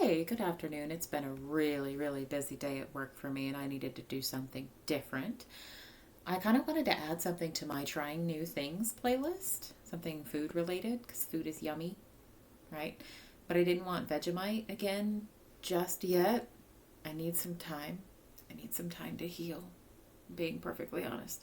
Hey, good afternoon. It's been a really busy day at work for me, and I needed to do something different. I kind of wanted to add something to my trying new things playlist, something food related, because food is yummy, right? But I didn't want Vegemite again just yet. I need some time. I need some time to heal, being perfectly honest.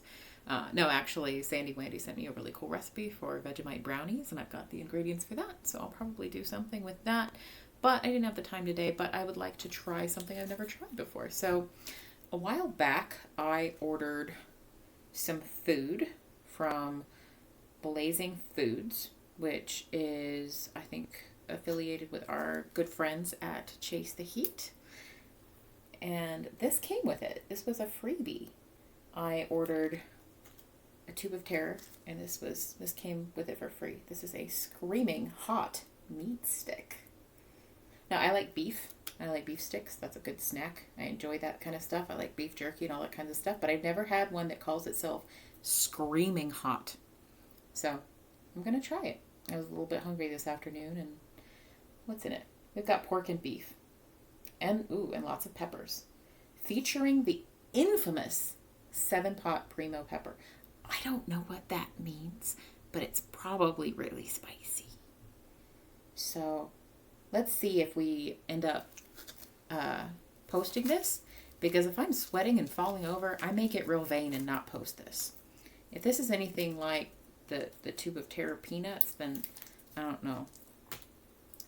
No, actually, Sandy Wendy sent me a really cool recipe for Vegemite brownies, and I've got the ingredients for that, so I'll probably do something with that. But I didn't have the time today, but I would like to try something I've never tried before. So, a while back, I ordered some food from Blazing Foods, which is, I think, affiliated with our good friends at Chase the Heat. And this came with it. This was a freebie. I ordered a tube of terror, and this came with it for free. This is a screaming hot meat stick. Now I like beef. I like beef sticks. That's a good snack. I enjoy that kind of stuff. I like beef jerky and all that kinds of stuff. But I've never had one that calls itself screaming hot. So I'm gonna try it. I was a little bit hungry this afternoon, and what's in it? We've got pork and beef, and lots of peppers, featuring the infamous 7-pot primo pepper. I don't know what that means, but it's probably really spicy. So let's see if we end up uh, posting this, because if I'm sweating and falling over, I may get real vain and not post this. If this is anything like the tube of terror peanuts, then I don't know.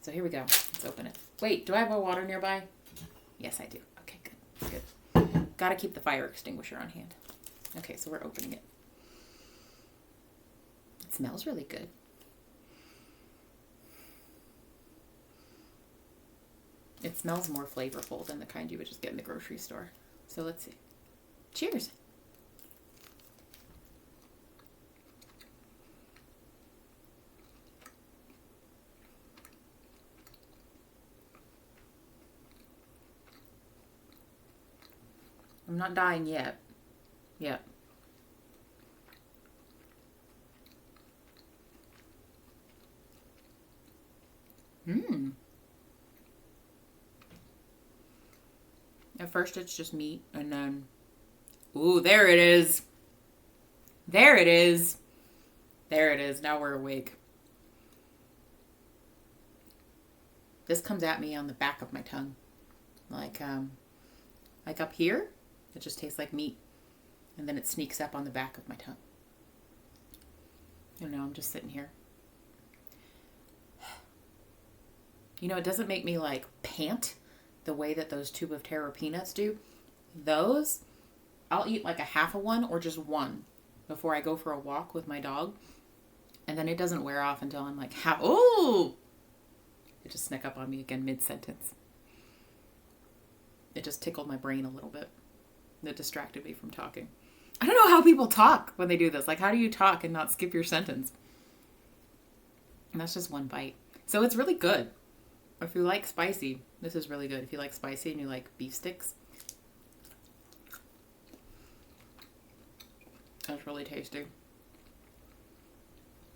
So here we go. Let's open it. Wait, do I have a water nearby? Yes, I do. Okay, good. Gotta keep the fire extinguisher on hand. Okay, so we're opening it. It smells really good. It smells more flavorful than the kind you would just get in the grocery store. So let's see. Cheers. I'm not dying yet. Yet. Mmm. At first it's just meat, and then... Ooh, there it is. There it is. There it is. Now we're awake. This comes at me on the back of my tongue. Like, like up here, it just tastes like meat. And then it sneaks up on the back of my tongue. You know, I'm just sitting here. You know, it doesn't make me like pant the way that those tube of terror peanuts do. Those, I'll eat like a half of one or just one before I go for a walk with my dog. And then it doesn't wear off until I'm like, ooh! It just snuck up on me again mid-sentence. It just tickled my brain a little bit. It distracted me from talking. I don't know how people talk when they do this. Like, how do you talk and not skip your sentence? And that's just one bite. So it's really good. If you like spicy, this is really good. If you like spicy and you like beef sticks, that's really tasty.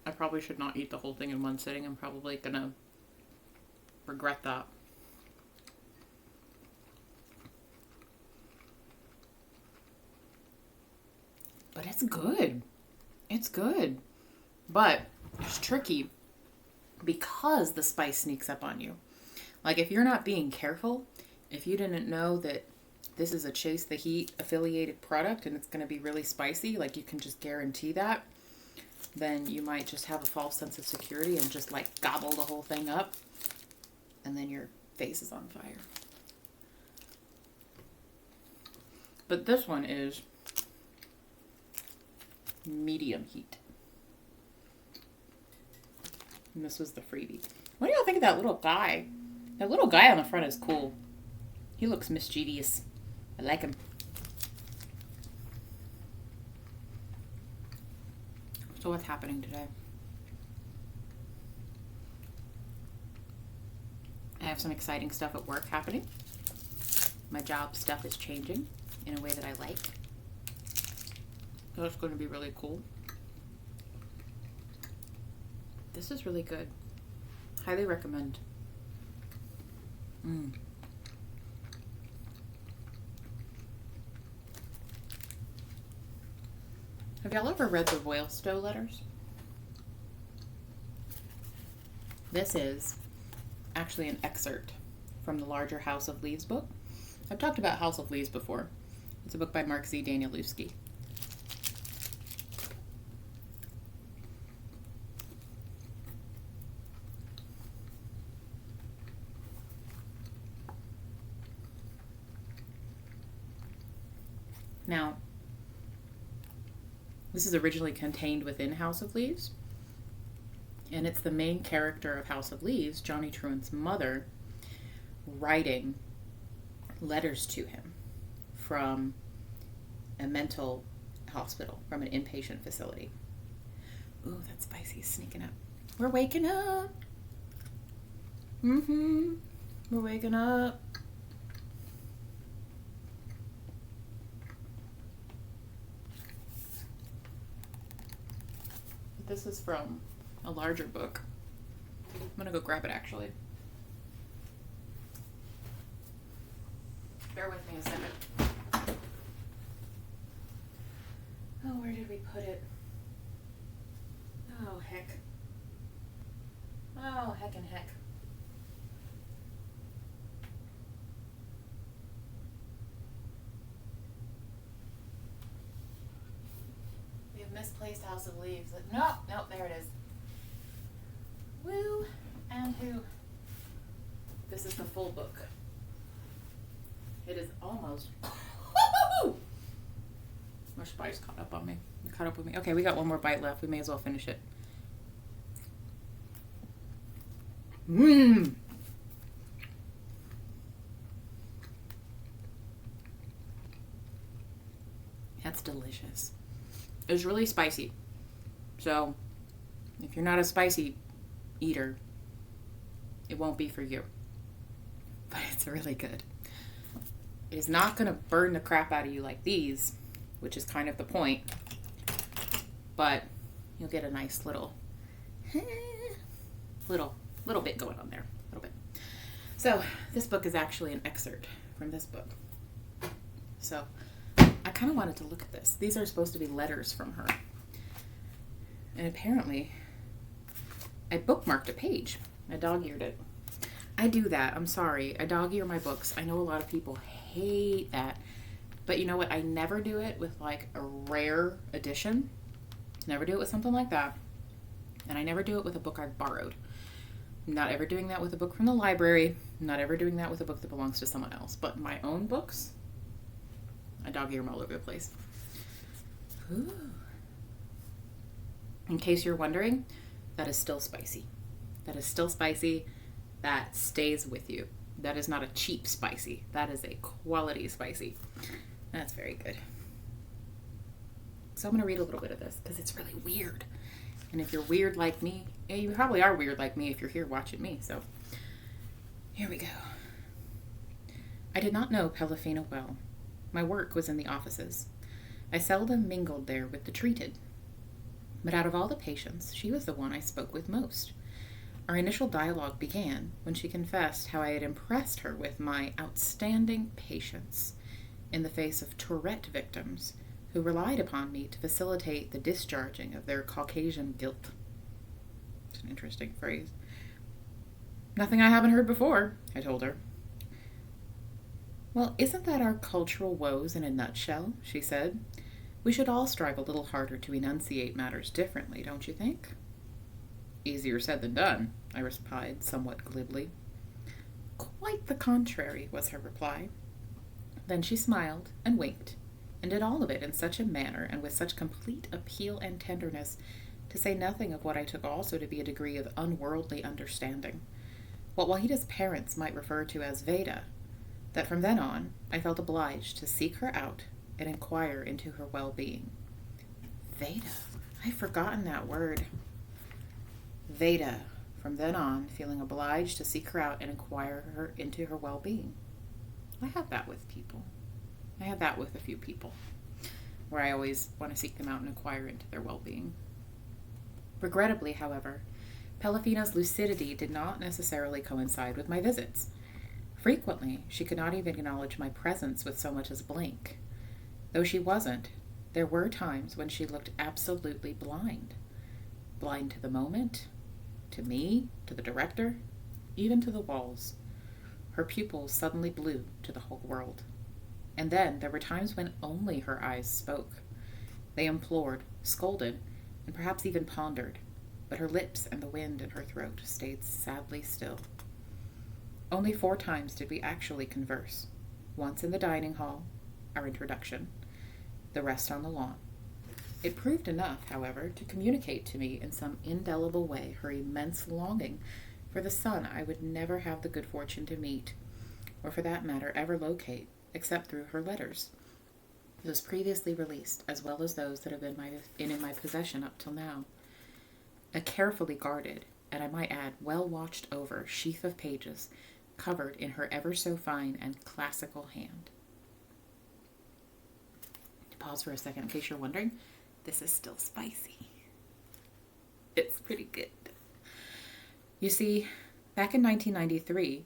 I probably should not eat the whole thing in one sitting. I'm probably gonna regret that. But it's good. It's good. But it's tricky because the spice sneaks up on you. Like, if you're not being careful, if you didn't know that this is a Chase the Heat affiliated product and it's going to be really spicy, like you can just guarantee that, then you might just have a false sense of security and just like gobble the whole thing up, and then your face is on fire. But this one is medium heat. And this was the freebie. What do y'all think of that little guy? That little guy on the front is cool. He looks mischievous. I like him. So what's happening today? I have some exciting stuff at work happening. My job stuff is changing in a way that I like. So it's going to be really cool. This is really good. Highly recommend. Mm. Have y'all ever read the Royal Stowe letters? This is actually an excerpt from the larger House of Leaves book. I've talked about House of Leaves before. It's a book by Mark Z. Danielewski. Now, this is originally contained within House of Leaves, and it's the main character of House of Leaves, Johnny Truant's mother, writing letters to him from a mental hospital, from an inpatient facility. Ooh, that spicy is sneaking up. We're waking up. We're waking up. This is from a larger book. I'm gonna go grab it actually. Bear with me a second. Oh, where did we put it? Oh, heck. Oh, heck and heck. We have misplaced House of Leaves. Nope, there it is. Woo and who. This is the full book. It is almost. My spice caught up on me. Caught up with me. Okay, we got one more bite left. We may as well finish it. Mmm. That's delicious. It's really spicy. So, if you're not a spicy eater, it won't be for you. But it's really good. It is not going to burn the crap out of you like these, which is kind of the point. But you'll get a nice little bit going on there. A little bit. So, this book is actually an excerpt from this book. So, I kind of wanted to look at this. These are supposed to be letters from her. And apparently, I bookmarked a page. I dog-eared it. I do that. I'm sorry. I dog-ear my books. I know a lot of people hate that. But you know what? I never do it with like a rare edition. Never do it with something like that. And I never do it with a book I've borrowed. Not ever doing that with a book from the library. Not ever doing that with a book that belongs to someone else. But my own books, I dog-ear them all over the place. Ooh. In case you're wondering, that is still spicy. That is still spicy. That stays with you. That is not a cheap spicy. That is a quality spicy. That's very good. So I'm going to read a little bit of this because it's really weird. And if you're weird like me, you probably are weird like me if you're here watching me. So here we go. I did not know Pelafina well. My work was in the offices. I seldom mingled there with the treated. But out of all the patients, she was the one I spoke with most. Our initial dialogue began when she confessed how I had impressed her with my outstanding patience in the face of Tourette victims who relied upon me to facilitate the discharging of their Caucasian guilt. It's an interesting phrase. Nothing I haven't heard before, I told her. Well, isn't that our cultural woes in a nutshell? She said. We should all strive a little harder to enunciate matters differently, don't you think? Easier said than done, I replied somewhat glibly. Quite the contrary, was her reply. Then she smiled and winked, and did all of it in such a manner and with such complete appeal and tenderness, to say nothing of what I took also to be a degree of unworldly understanding, what Wahida's parents might refer to as Veda, that from then on I felt obliged to seek her out and inquire into her well-being. Veda. I've forgotten that word. Veda. From then on, feeling obliged to seek her out and inquire her into her well-being. I have that with people. I have that with a few people, where I always want to seek them out and inquire into their well-being. Regrettably, however, Pelafina's lucidity did not necessarily coincide with my visits. Frequently, she could not even acknowledge my presence with so much as blink. Though she wasn't, there were times when she looked absolutely blind. Blind to the moment, to me, to the director, even to the walls. Her pupils suddenly blew to the whole world. And then there were times when only her eyes spoke. They implored, scolded, and perhaps even pondered, but her lips and the wind in her throat stayed sadly still. Only 4 times did we actually converse. Once in the dining hall, our introduction, the rest on the lawn. It proved enough, however, to communicate to me in some indelible way her immense longing for the son I would never have the good fortune to meet, or for that matter ever locate, except through her letters, those previously released, as well as those that have been in my possession up till now. A carefully guarded, and I might add, well watched over sheath of pages, covered in her ever so fine and classical hand. Pause for a second in case you're wondering. This is still spicy. It's pretty good. You see, back in 1993,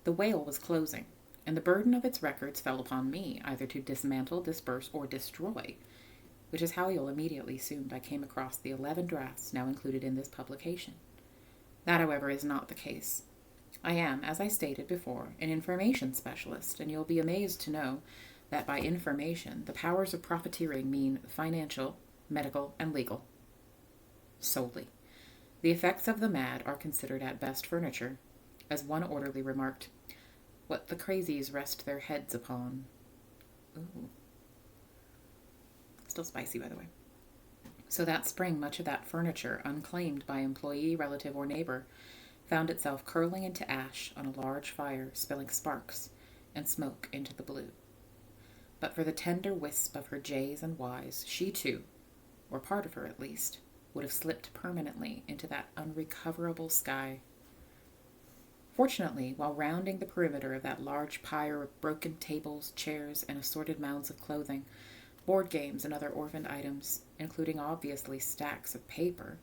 the Whale was closing, and the burden of its records fell upon me, either to dismantle, disperse, or destroy, which is how you'll immediately assume I came across the 11 drafts now included in this publication. That, however, is not the case. I am, as I stated before, an information specialist, and you'll be amazed to know that by information, the powers of profiteering mean financial, medical, and legal. Solely. The effects of the mad are considered at best furniture. As one orderly remarked, what the crazies rest their heads upon. Ooh. Still spicy, by the way. So that spring, much of that furniture, unclaimed by employee, relative, or neighbor, found itself curling into ash on a large fire, spilling sparks and smoke into the blue. But for the tender wisp of her J's and Y's, she too, or part of her at least, would have slipped permanently into that unrecoverable sky. Fortunately, while rounding the perimeter of that large pyre of broken tables, chairs, and assorted mounds of clothing, board games and other orphaned items, including obviously stacks of paper,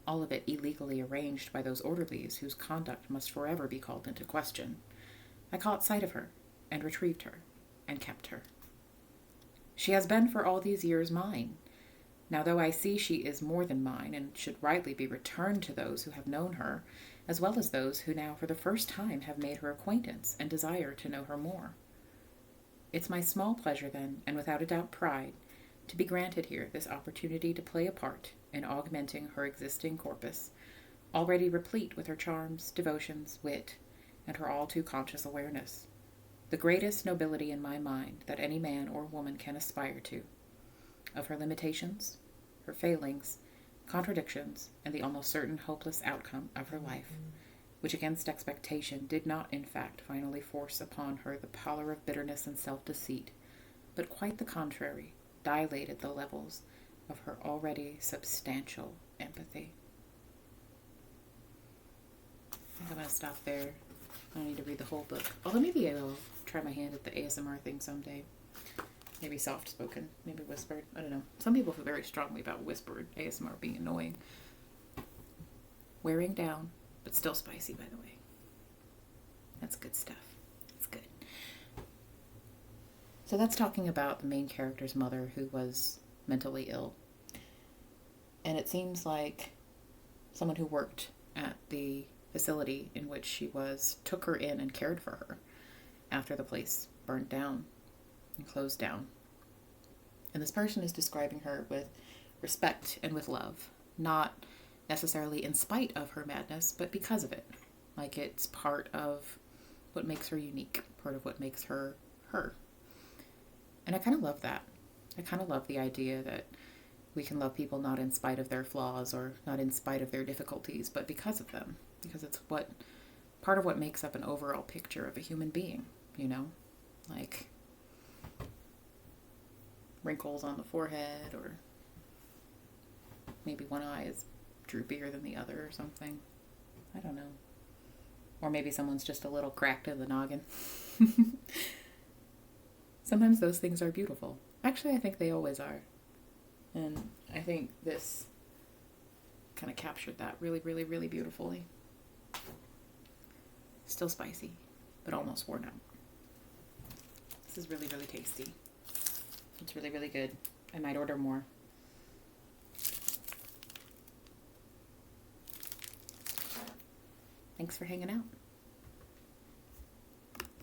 all of it illegally arranged by those orderlies whose conduct must forever be called into question, I caught sight of her, and retrieved her, and kept her. She has been for all these years mine. Now, though I see she is more than mine, and should rightly be returned to those who have known her, as well as those who now for the first time have made her acquaintance and desire to know her more. It's my small pleasure, then, and without a doubt pride, to be granted here this opportunity to play a part in augmenting her existing corpus, already replete with her charms, devotions, wit, and her all too conscious awareness. The greatest nobility in my mind that any man or woman can aspire to. Of her limitations, her failings, contradictions, and the almost certain hopeless outcome of her life, which against expectation did not in fact finally force upon her the pallor of bitterness and self-deceit, but quite the contrary, dilated the levels of her already substantial empathy. I think I'm going to stop there. I don't need to read the whole book. Although maybe I'll try my hand at the ASMR thing someday. Maybe soft-spoken, maybe whispered. I don't know. Some people feel very strongly about whispered ASMR being annoying. Wearing down, but still spicy, by the way. That's good stuff. It's good. So that's talking about the main character's mother who was mentally ill. And it seems like someone who worked at the facility in which she was took her in and cared for her after the place burnt down and closed down. And this person is describing her with respect and with love, not necessarily in spite of her madness, but because of it. Like it's part of what makes her unique, part of what makes her her. And I kind of love that. I kind of love the idea that we can love people not in spite of their flaws or not in spite of their difficulties, but because of them. Because it's part of what makes up an overall picture of a human being, you know? Like wrinkles on the forehead, or maybe one eye is droopier than the other or something. I don't know. Or maybe someone's just a little cracked in the noggin. Sometimes those things are beautiful. Actually, I think they always are. And I think this kind of captured that really, really, really beautifully. Still spicy. but almost worn out. This is really, really tasty. It's really, really good. I might order more. Thanks for hanging out.